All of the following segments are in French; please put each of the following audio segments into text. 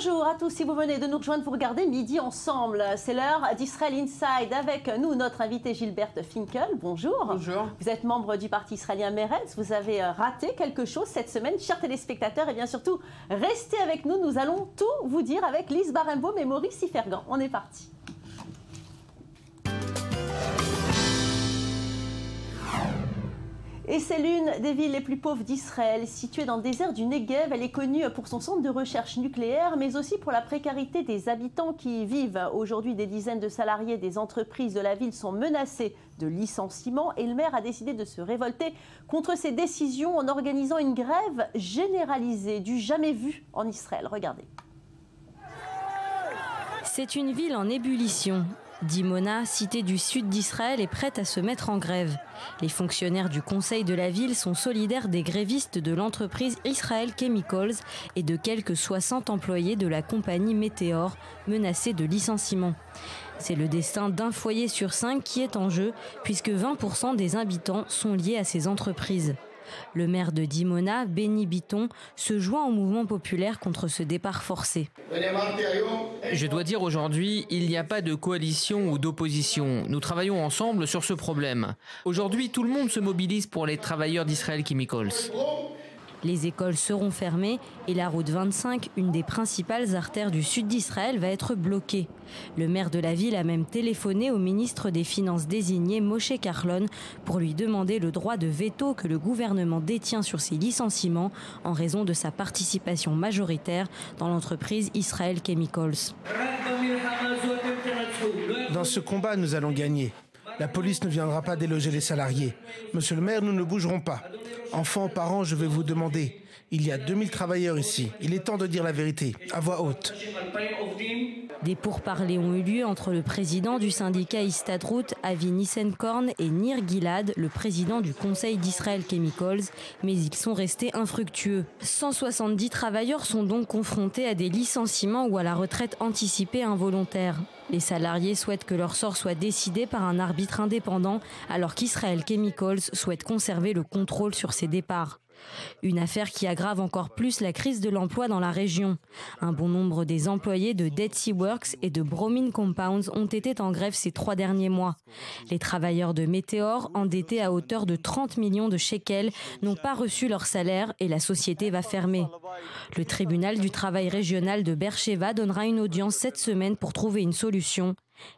Bonjour à tous, si vous venez de nous rejoindre, vous regardez Midi Ensemble. C'est l'heure d'Israël Inside avec nous, notre invitée Gilberte Finkel. Bonjour. Bonjour. Vous êtes membre du parti israélien Meretz. Vous avez raté quelque chose cette semaine, chers téléspectateurs. Et bien surtout, restez avec nous. Nous allons tout vous dire avec Lise Barenbaum et Maurice Ifergan. On est parti. Et c'est l'une des villes les plus pauvres d'Israël. Située dans le désert du Negev, elle est connue pour son centre de recherche nucléaire, mais aussi pour la précarité des habitants qui y vivent. Aujourd'hui, des dizaines de salariés des entreprises de la ville sont menacés de licenciement et le maire a décidé de se révolter contre ces décisions en organisant une grève généralisée, du jamais vu en Israël. Regardez. C'est une ville en ébullition. Dimona, cité du sud d'Israël, est prête à se mettre en grève. Les fonctionnaires du conseil de la ville sont solidaires des grévistes de l'entreprise Israel Chemicals et de quelques 60 employés de la compagnie Météor menacés de licenciement. C'est le destin d'un foyer sur 5 qui est en jeu, puisque 20% des habitants sont liés à ces entreprises. Le maire de Dimona, Benny Biton, se joint au mouvement populaire contre ce départ forcé. Je dois dire aujourd'hui, il n'y a pas de coalition ou d'opposition. Nous travaillons ensemble sur ce problème. Aujourd'hui, tout le monde se mobilise pour les travailleurs d'Israel Chemicals. Les écoles seront fermées et la route 25, une des principales artères du sud d'Israël, va être bloquée. Le maire de la ville a même téléphoné au ministre des Finances désigné, Moshe Kahlon, pour lui demander le droit de veto que le gouvernement détient sur ces licenciements en raison de sa participation majoritaire dans l'entreprise Israel Chemicals. Dans ce combat, nous allons gagner. La police ne viendra pas déloger les salariés. Monsieur le maire, nous ne bougerons pas. Enfants, parents, je vais vous demander. Il y a 2000 travailleurs ici. Il est temps de dire la vérité, à voix haute. Des pourparlers ont eu lieu entre le président du syndicat Histadrut, Avi Nissenkorn, et Nir Gilad, le président du conseil d'Israel Chemicals, mais ils sont restés infructueux. 170 travailleurs sont donc confrontés à des licenciements ou à la retraite anticipée involontaire. Les salariés souhaitent que leur sort soit décidé par un arbitre indépendant, alors qu'Israel Chemicals souhaite conserver le contrôle sur ses départs. Une affaire qui aggrave encore plus la crise de l'emploi dans la région. Un bon nombre des employés de Dead Sea Works et de Bromine Compounds ont été en grève ces 3 derniers mois. Les travailleurs de Météor, endettés à hauteur de 30 millions de shekels, n'ont pas reçu leur salaire et la société va fermer. Le tribunal du travail régional de Beersheva donnera une audience cette semaine pour trouver une solution.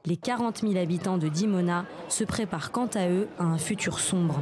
Les 40 000 habitants de Dimona se préparent quant à eux à un futur sombre.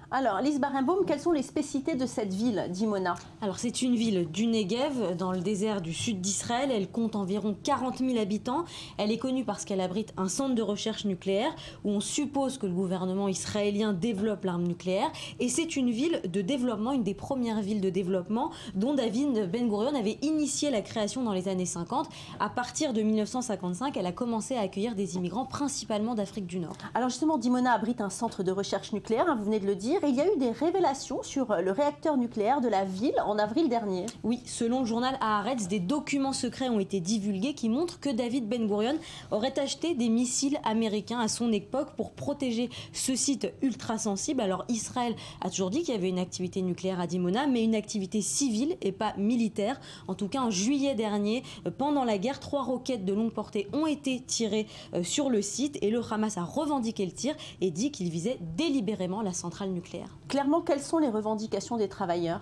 Alors, Lise Barenbaum, quelles sont les spécificités de cette ville, Dimona? Alors, c'est une ville du Negev, dans le désert du sud d'Israël. Elle compte environ 40 000 habitants. Elle est connue parce qu'elle abrite un centre de recherche nucléaire où on suppose que le gouvernement israélien développe l'arme nucléaire. Et c'est une ville de développement, une des premières villes de développement dont David Ben Gurion avait initié la création dans les années 50. À partir de 1955, elle a commencé à accueillir des immigrants, principalement d'Afrique du Nord. Alors justement, Dimona abrite un centre de recherche nucléaire, hein, vous venez de le dire. Il y a eu des révélations sur le réacteur nucléaire de la ville en avril dernier. Oui, selon le journal Haaretz, des documents secrets ont été divulgués qui montrent que David Ben Gurion aurait acheté des missiles américains à son époque pour protéger ce site ultra sensible. Alors Israël a toujours dit qu'il y avait une activité nucléaire à Dimona, mais une activité civile et pas militaire. En tout cas, en juillet dernier, pendant la guerre, 3 roquettes de longue portée ont été tirées sur le site et le Hamas a revendiqué le tir et dit qu'il visait délibérément la centrale nucléaire. Clairement, quelles sont les revendications des travailleurs ?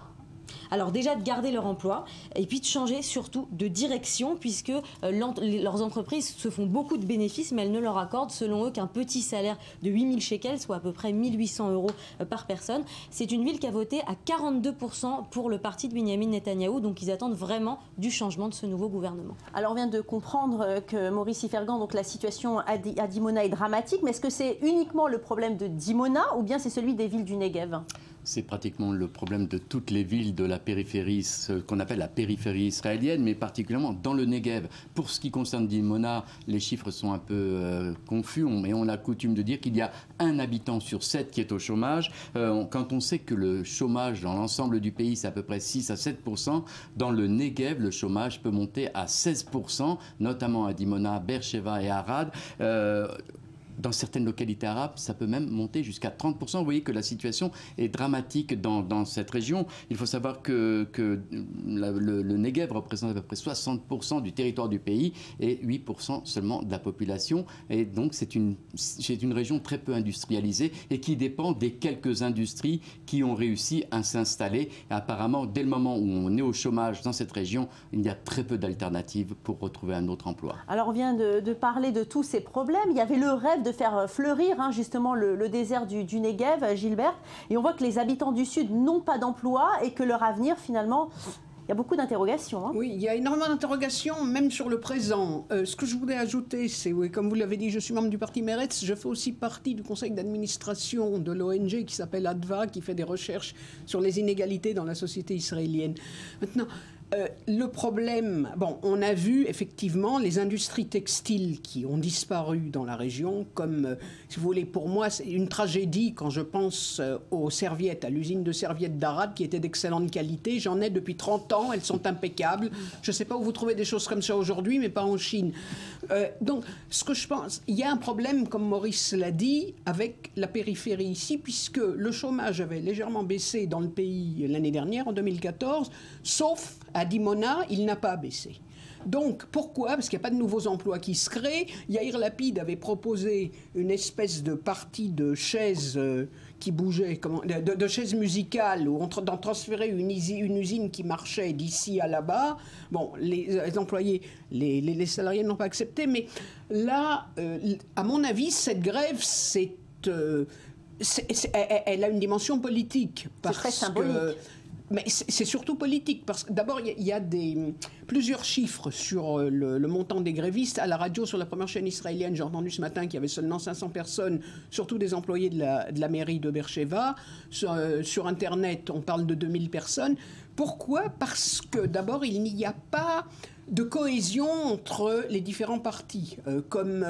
Alors déjà de garder leur emploi et puis de changer surtout de direction puisque leurs entreprises se font beaucoup de bénéfices mais elles ne leur accordent selon eux qu'un petit salaire de 8000 shekels, soit à peu près 1800 € par personne. C'est une ville qui a voté à 42% pour le parti de Benyamin Netanyahou, donc ils attendent vraiment du changement de ce nouveau gouvernement. Alors on vient de comprendre que Maurice Ifergan, donc la situation à Dimona est dramatique, mais est-ce que c'est uniquement le problème de Dimona ou bien c'est celui des villes du Negev ? C'est pratiquement le problème de toutes les villes de la périphérie, ce qu'on appelle la périphérie israélienne, mais particulièrement dans le Negev. Pour ce qui concerne Dimona, les chiffres sont un peu confus, mais on a coutume de dire qu'il y a 1 habitant sur 7 qui est au chômage. Quand on sait que le chômage dans l'ensemble du pays, c'est à peu près 6 à 7%, dans le Negev, le chômage peut monter à 16%, notamment à Dimona, Beersheva et Arad. Dans certaines localités arabes, ça peut même monter jusqu'à 30%. Vous voyez que la situation est dramatique dans cette région. Il faut savoir que le Negev représente à peu près 60% du territoire du pays et 8% seulement de la population. Et donc c'est une région très peu industrialisée et qui dépend des quelques industries qui ont réussi à s'installer. Apparemment, dès le moment où on est au chômage dans cette région, il y a très peu d'alternatives pour retrouver un autre emploi. Alors on vient de parler de tous ces problèmes. Il y avait le rêve de faire fleurir justement le désert du Negev, Gilberte. Et on voit que les habitants du Sud n'ont pas d'emploi et que leur avenir, finalement, il y a beaucoup d'interrogations. Oui, il y a énormément d'interrogations, même sur le présent. Ce que je voulais ajouter, c'est, oui, comme vous l'avez dit, je suis membre du parti Meretz, je fais aussi partie du conseil d'administration de l'ONG qui s'appelle ADVA, qui fait des recherches sur les inégalités dans la société israélienne. Maintenant, le problème, bon, on a vu effectivement les industries textiles qui ont disparu dans la région, comme, si vous voulez, pour moi, c'est une tragédie quand je pense aux serviettes, à l'usine de serviettes d'Arad qui était d'excellente qualité. J'en ai depuis 30 ans, elles sont impeccables. Je ne sais pas où vous trouvez des choses comme ça aujourd'hui, mais pas en Chine. Donc, ce que je pense, il y a un problème, comme Maurice l'a dit, avec la périphérie ici, puisque le chômage avait légèrement baissé dans le pays l'année dernière, en 2014, sauf à Dimona, il n'a pas baissé. Donc, pourquoi? Parce qu'il n'y a pas de nouveaux emplois qui se créent. Yair Lapid avait proposé une espèce de partie de chaises qui bougeait, de chaises musicales, où on transférait une usine qui marchait d'ici à là-bas. Bon, les employés, les salariés n'ont pas accepté, mais là, à mon avis, cette grève, elle a une dimension politique. C'est très symbolique. Mais c'est surtout politique, parce que d'abord, il y a plusieurs chiffres sur le montant des grévistes. À la radio, sur la première chaîne israélienne, j'ai entendu ce matin qu'il y avait seulement 500 personnes, surtout des employés de la mairie de Beersheva. Sur Internet, on parle de 2000 personnes. Pourquoi? Parce que d'abord, il n'y a pas de cohésion entre les différents partis, comme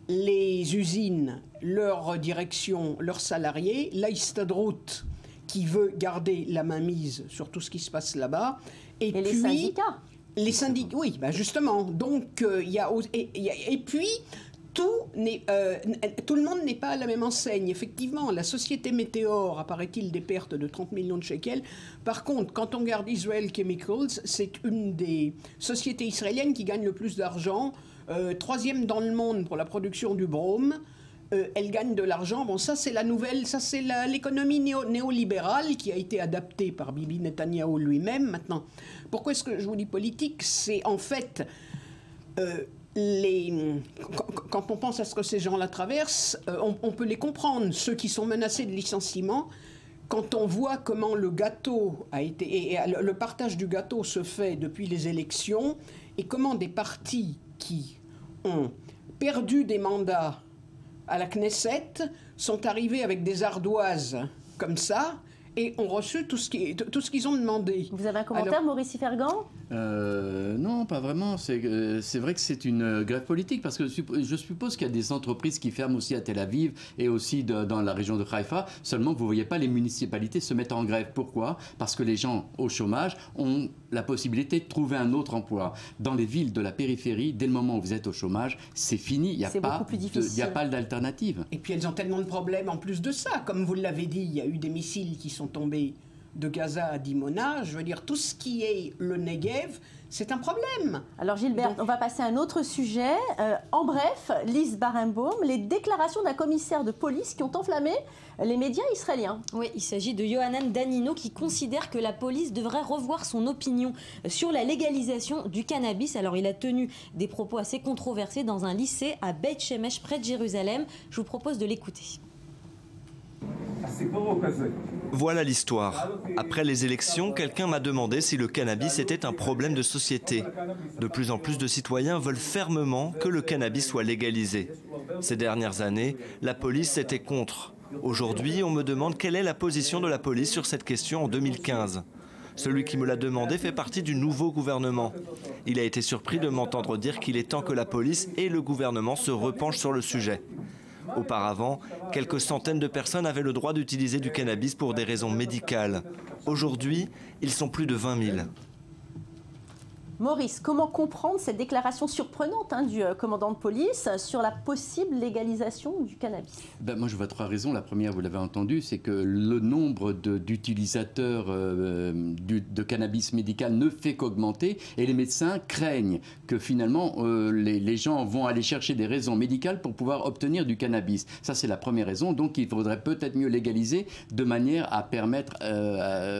les usines, leur direction, leurs salariés, l'Histadrout, qui veut garder la mainmise sur tout ce qui se passe là-bas. Et puis, les syndicats. Les syndicats, oui, bah justement. Donc, et puis, tout le monde n'est pas à la même enseigne. Effectivement, la société Météor, apparaît-il, des pertes de 30 millions de shekels. Par contre, quand on regarde Israel Chemicals, c'est une des sociétés israéliennes qui gagne le plus d'argent, troisième dans le monde pour la production du brome. Elle gagne de l'argent. Bon, ça, c'est la nouvelle, ça, c'est l'économie néolibérale qui a été adaptée par Bibi Netanyahou lui-même. Maintenant, pourquoi est-ce que je vous dis politique? C'est en fait, quand on pense à ce que ces gens-là traversent, on peut les comprendre, ceux qui sont menacés de licenciement. Quand on voit comment le gâteau a été, et le partage du gâteau se fait depuis les élections, et comment des partis qui ont perdu des mandats à la Knesset sont arrivés avec des ardoises comme ça et ont reçu tout ce qu'ils ont demandé. Vous avez un commentaire, Maurice Fergan? Non, pas vraiment. C'est vrai que c'est une grève politique parce que je suppose qu'il y a des entreprises qui ferment aussi à Tel Aviv et aussi dans la région de Haïfa. Seulement, vous ne voyez pas les municipalités se mettre en grève. Pourquoi? Parce que les gens au chômage ont la possibilité de trouver un autre emploi. Dans les villes de la périphérie, dès le moment où vous êtes au chômage, c'est fini. Il n'y a pas d'alternative. Et puis elles ont tellement de problèmes en plus de ça. Comme vous l'avez dit, il y a eu des missiles qui sont tombés de Gaza à Dimona. Je veux dire, tout ce qui est le Negev, c'est un problème. Alors Gilberte, on va passer à un autre sujet. En bref, Lise Barenbaum, les déclarations d'un commissaire de police qui ont enflammé les médias israéliens. Oui, il s'agit de Yohanan Danino qui considère que la police devrait revoir son opinion sur la légalisation du cannabis. Alors il a tenu des propos assez controversés dans un lycée à Beit Shemesh près de Jérusalem. Je vous propose de l'écouter. Voilà l'histoire. Après les élections, quelqu'un m'a demandé si le cannabis était un problème de société. De plus en plus de citoyens veulent fermement que le cannabis soit légalisé. Ces dernières années, la police était contre. Aujourd'hui, on me demande quelle est la position de la police sur cette question en 2015. Celui qui me l'a demandé fait partie du nouveau gouvernement. Il a été surpris de m'entendre dire qu'il est temps que la police et le gouvernement se repenchent sur le sujet. Auparavant, quelques centaines de personnes avaient le droit d'utiliser du cannabis pour des raisons médicales. Aujourd'hui, ils sont plus de 20 000. Maurice, comment comprendre cette déclaration surprenante du commandant de police sur la possible légalisation du cannabis? Moi, je vois 3 raisons. La première, vous l'avez entendu, c'est que le nombre d'utilisateurs de cannabis médical ne fait qu'augmenter et les médecins craignent que finalement les gens vont aller chercher des raisons médicales pour pouvoir obtenir du cannabis. Ça, c'est la première raison. Donc, il faudrait peut-être mieux légaliser de manière à permettre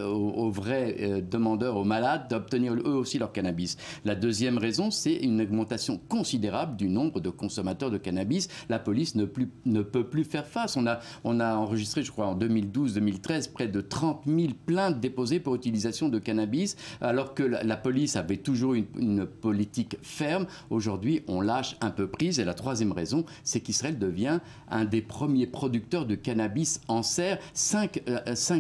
aux vrais demandeurs, aux malades, d'obtenir eux aussi leur cannabis. La deuxième raison, c'est une augmentation considérable du nombre de consommateurs de cannabis. La police ne peut plus faire face. On a enregistré, je crois, en 2012-2013, près de 30 000 plaintes déposées pour utilisation de cannabis, alors que la police avait toujours une politique ferme. Aujourd'hui, on lâche un peu prise. Et la troisième raison, c'est qu'Israël devient un des premiers producteurs de cannabis en serre. 5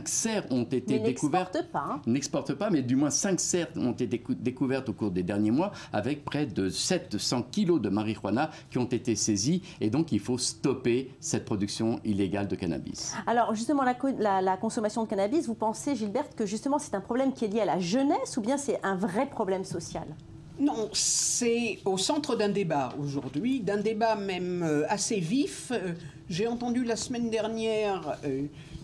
serres ont été découvertes. N'exportent pas, mais du moins 5 serres ont été découvertes au cours des derniers mois, avec près de 700 kilos de marijuana qui ont été saisis. Et donc, il faut stopper cette production illégale de cannabis. Alors, justement, la consommation de cannabis, vous pensez, Gilberte, que justement, c'est un problème qui est lié à la jeunesse ou bien c'est un vrai problème social? Non, c'est au centre d'un débat aujourd'hui, d'un débat même assez vif. J'ai entendu la semaine dernière...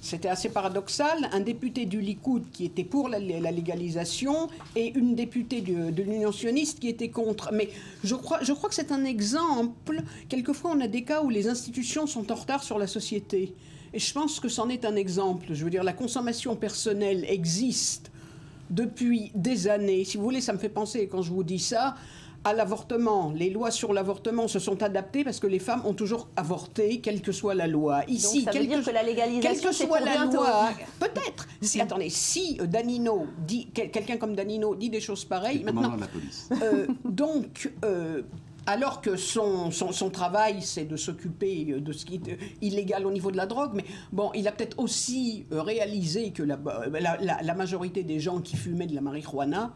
C'était assez paradoxal, un député du Likoud qui était pour la légalisation et une députée de l'Union sioniste qui était contre. Mais je crois que c'est un exemple. Quelquefois, on a des cas où les institutions sont en retard sur la société. Et je pense que c'en est un exemple. Je veux dire, la consommation personnelle existe depuis des années. Si vous voulez, ça me fait penser, quand je vous dis ça, à l'avortement. Les lois sur l'avortement se sont adaptées parce que les femmes ont toujours avorté, quelle que soit la loi. Ici, donc ça veut dire que la légalisation, c'est pour bientôt. Loi, peut-être. Attendez, si Danino dit, quelqu'un comme Danino dit des choses pareilles, maintenant, la police. Alors que son travail, c'est de s'occuper de ce qui est illégal au niveau de la drogue, mais bon, il a peut-être aussi réalisé que la majorité des gens qui fumaient de la marijuana,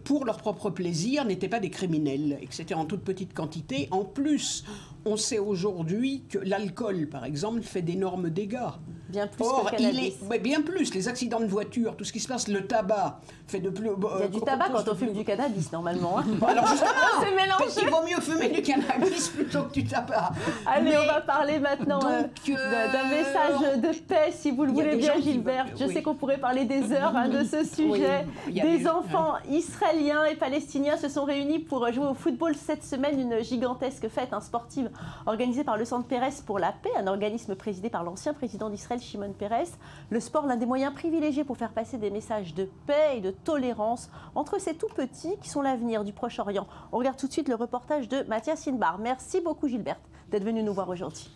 pour leur propre plaisir, n'étaient pas des criminels, et que c'était en toute petite quantité. En plus, on sait aujourd'hui que l'alcool, par exemple, fait d'énormes dégâts. Bien plus que le cannabis. Bien plus, les accidents de voiture, tout ce qui se passe, le tabac fait de plus... Il y a du tabac quand on fume du cannabis, normalement. Hein. Alors justement, c'est mélangé. Il vaut mieux fumer du cannabis plutôt que du tabac. Allez, on va parler maintenant d'un message de paix, si vous le voulez bien, Gilberte. Je sais qu'on pourrait parler des heures de ce sujet. Des enfants israéliens et palestiniens se sont réunis pour jouer au football cette semaine. Une gigantesque fête sportive organisée par le Centre Peres pour la paix, un organisme présidé par l'ancien président d'Israël, Shimon Peres. Le sport, l'un des moyens privilégiés pour faire passer des messages de paix et de tolérance entre ces tout petits qui sont l'avenir du Proche-Orient. On regarde tout de suite le reportage de Mathias Inbar. Merci beaucoup, Gilberte, d'être venu nous voir aujourd'hui.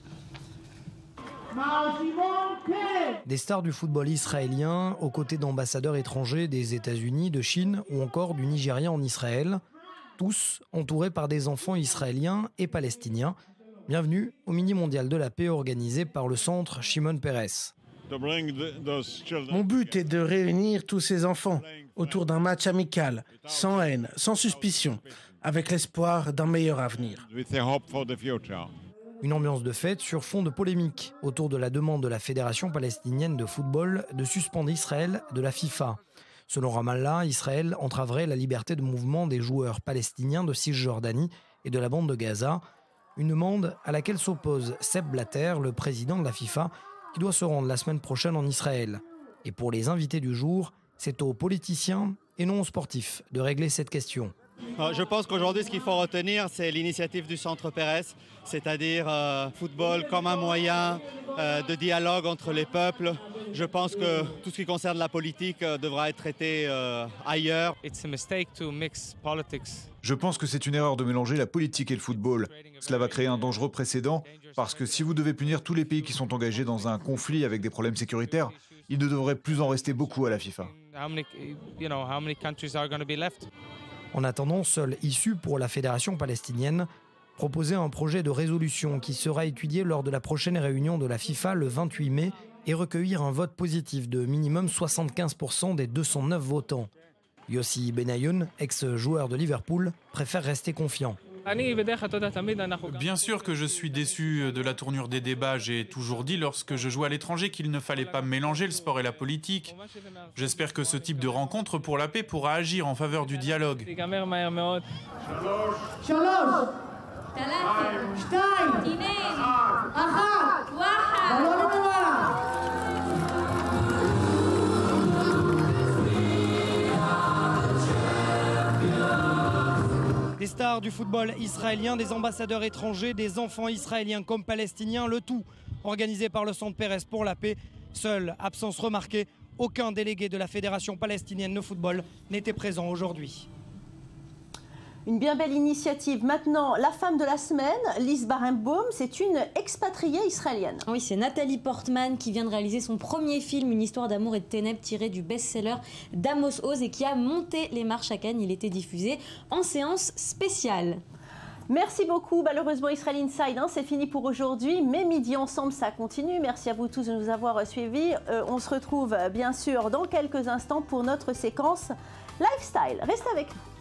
Des stars du football israélien, aux côtés d'ambassadeurs étrangers des États-Unis, de Chine ou encore du Nigeria en Israël, tous entourés par des enfants israéliens et palestiniens. Bienvenue au mini-mondial de la paix organisé par le centre Shimon Peres. Mon but est de réunir tous ces enfants autour d'un match amical, sans haine, sans suspicion, avec l'espoir d'un meilleur avenir. Une ambiance de fête sur fond de polémique autour de la demande de la Fédération palestinienne de football de suspendre Israël de la FIFA. Selon Ramallah, Israël entraverait la liberté de mouvement des joueurs palestiniens de Cisjordanie et de la bande de Gaza. Une demande à laquelle s'oppose Sepp Blatter, le président de la FIFA, qui doit se rendre la semaine prochaine en Israël. Et pour les invités du jour, c'est aux politiciens et non aux sportifs de régler cette question. Je pense qu'aujourd'hui, ce qu'il faut retenir, c'est l'initiative du Centre Peres, c'est-à-dire football comme un moyen de dialogue entre les peuples. Je pense que tout ce qui concerne la politique devra être traité ailleurs. Je pense que c'est une erreur de mélanger la politique et le football. Cela va créer un dangereux précédent, parce que si vous devez punir tous les pays qui sont engagés dans un conflit avec des problèmes sécuritaires, il ne devrait plus en rester beaucoup à la FIFA. En attendant, seule issue pour la Fédération palestinienne, proposer un projet de résolution qui sera étudié lors de la prochaine réunion de la FIFA le 28 mai et recueillir un vote positif de minimum 75% des 209 votants. Yossi Benayoun, ex-joueur de Liverpool, préfère rester confiant. Bien sûr que je suis déçu de la tournure des débats. J'ai toujours dit lorsque je jouais à l'étranger qu'il ne fallait pas mélanger le sport et la politique. J'espère que ce type de rencontre pour la paix pourra agir en faveur du dialogue. Des stars du football israélien, des ambassadeurs étrangers, des enfants israéliens comme palestiniens, le tout organisé par le Centre Pérez pour la paix. Seule absence remarquée, aucun délégué de la Fédération palestinienne de football n'était présent aujourd'hui. Une bien belle initiative. Maintenant, la femme de la semaine, Lise Barenbaum, c'est une expatriée israélienne. Oui, c'est Nathalie Portman qui vient de réaliser son premier film, une histoire d'amour et de ténèbres tirée du best-seller d'Amos Oz et qui a monté les marches à Cannes. Il était diffusé en séance spéciale. Merci beaucoup. Malheureusement, Israël Inside, c'est fini pour aujourd'hui. Mais Midi Ensemble, ça continue. Merci à vous tous de nous avoir suivis. On se retrouve bien sûr dans quelques instants pour notre séquence Lifestyle. Restez avec nous.